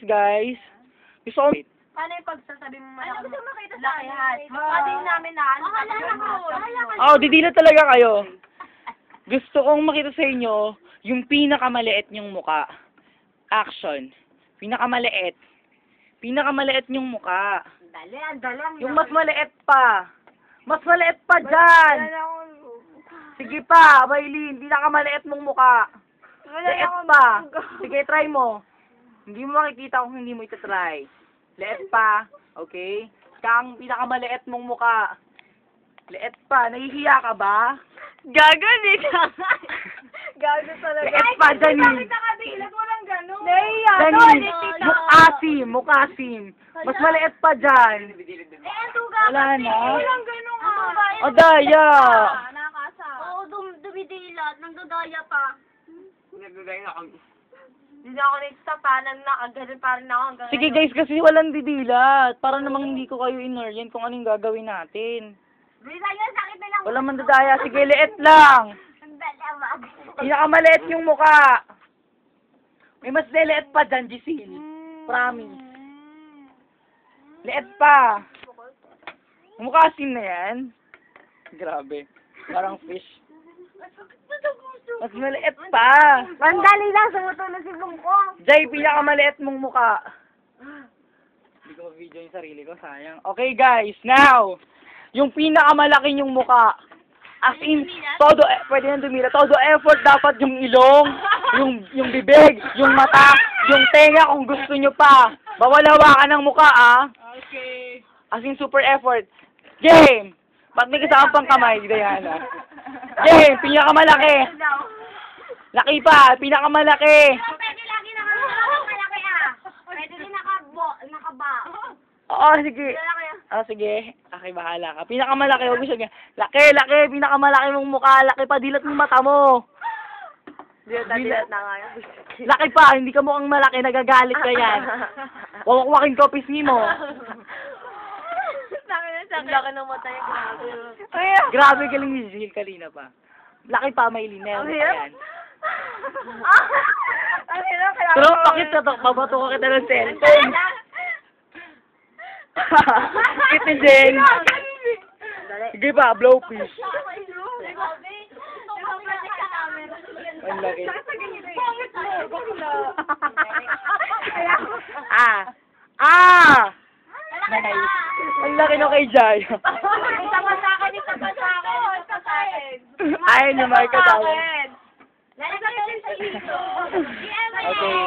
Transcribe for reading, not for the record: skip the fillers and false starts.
guys. Gusto ko... Paano yung pagsasabi mo malaki? Ano gusto makita sa lahat? Mukha din namin na ano. Oh, didila talaga kayo. Gusto kong makita sa inyo yung pinakamaliit niyong muka. Action. Pinakamaliit. Pinakamaliit niyong muka. Dali, ang dalang. Yung mas maliit pa. Mas maliit pa dyan. Sige pa, Maylin. Pinakamaliit mong muka. Liit pa. Sige, try mo. Hindi mo makikita kung hindi mo ita-try. Liit pa. Okay? Kang pinakamaliit mong muka. Liit pa. Nahihiya ka ba? Gago din ka. Gago talaga. Liit pa, Janine. Bakit nakadilat mo lang gano'n? Nahiya. Janine, mukasim. Mas maliit pa dyan. Ang tuga Wala kasi. na. Walang gano'n nga. O, daya. Nakakasa. Oo, dumidilat. Nagdudaya pa. Nagdudaya na kami. Hindi na ako nag-stop pa. Ganun pa rin ako. Sige guys, kasi walang didilat. Para namang hindi ko kayo inorient kung anong gagawin natin. Bisa yun, sakit na lang. Walang mandadaya. Sige, liit lang. Ang dalawag. Pinakamaliit yung muka. May mas liit pa dyan, Giselle. Promise. Liit pa. Mukasim na yan. Grabe. Parang fish. Mas maliit pa. Mandali lang, sumutulog si Bungkong. Jay, pinakamaliit mong muka. Hindi ko ma-video yung sarili ko, sayang. Okay guys, now, yung pinakamalaki yung muka. As in, pwede nang dumila. Todo effort dapat yung ilong, yung bibig, yung mata, yung tenga kung gusto nyo pa. Bawal hawakan ng muka, ah. Okay. As in, super effort. Game! Ba't may kasama pang kamay, Diana? Game! Pinakamalaki! Laki pa! Pinakamalaki! Pwede lagi malaki ah. Pwede din nakaba. Oo, sige. Sige. Okay, bahala ka. Pinakamalaki, huwag mo siya. Laki! Pinakamalaki mong mukha. Laki pa, dilat mo mata mo. Dilat na nga yun. Laki pa, hindi ka mukhang malaki, nagagalit ka yan. Wawakwakin ko, pisngi mo. Ang laki ng mata yung grabe. Grabe galing ni Jill kanina pa. Laki pa, may linel. Ayan. Ang hirap kaya. Pero pakit ka to, babato ko kita ng cellphone. Pakit ni Jen. Sige pa, blowfish. Ang laki. Nice. Ang laki no kay Jai. Isa pa sa akin, isa pa sa akin. Ayun yung mga kasama. Lalagay ko sa dito. Okay.